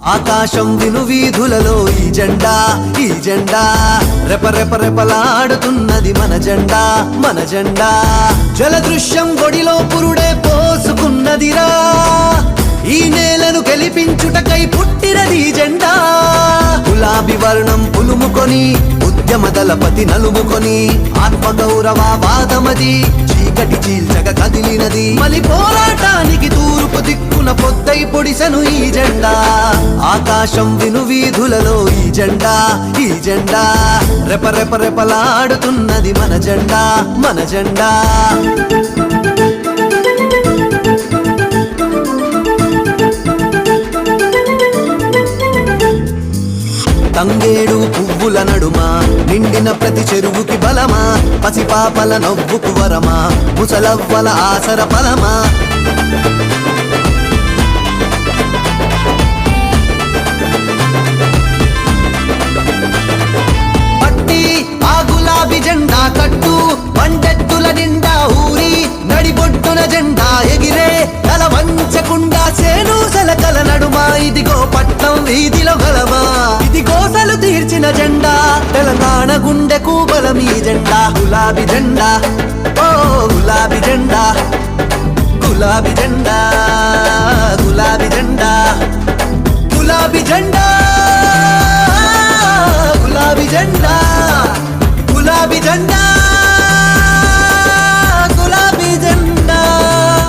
ఆకాశం వినువీధులలో ఈ జెండా రెపరెపరెపలాడుతున్నది మన జెండా జలదృశ్యం గొడిలో పురుడే పోసుకున్నదిరా ఈ నేలను గెలిపించుటకై పుట్టినది జెండా గులాబీ వర్ణం పులుముకొని ఉద్యమ దళపతి నలుముకొని ఆత్మగౌరవ వాదమది చీకటి చీల్చగ కదిలినది మలి పోరాటానికి తూర్పు దిక్కున పొద్దై పొడిసెను ఈ జెండా ఆకాశం వినువీధులలో ఈ జెండా రెపరెపలాడుతున్నది మన జెండా తంగేడు పువ్వుల నడుమా నిండిన ప్రతి చెరువుకి బలమా పసిపాపల నవ్వుకు వరమా ముసలవ్వల ఆసర ఫలమా పట్టి ఆ గులాబీ జెండా కట్టు పండెత్తుల నిండా ఊరి నడిబొట్టున జెండా ఎగిరే తల వంచకుండా సేను సలకల నడుమా ఇదిగో పట్నం వీధిలో గలమా ఇది గోసలు తీర్చిన జెండా తెలంగాణ గుండెకు బలమీ జెండా గులాబీ జెండా ఓ గులాబీ జెండా గులాబీ జెండా గులాబీ జెండా గులాబీ జెండా గులాబీ జెండా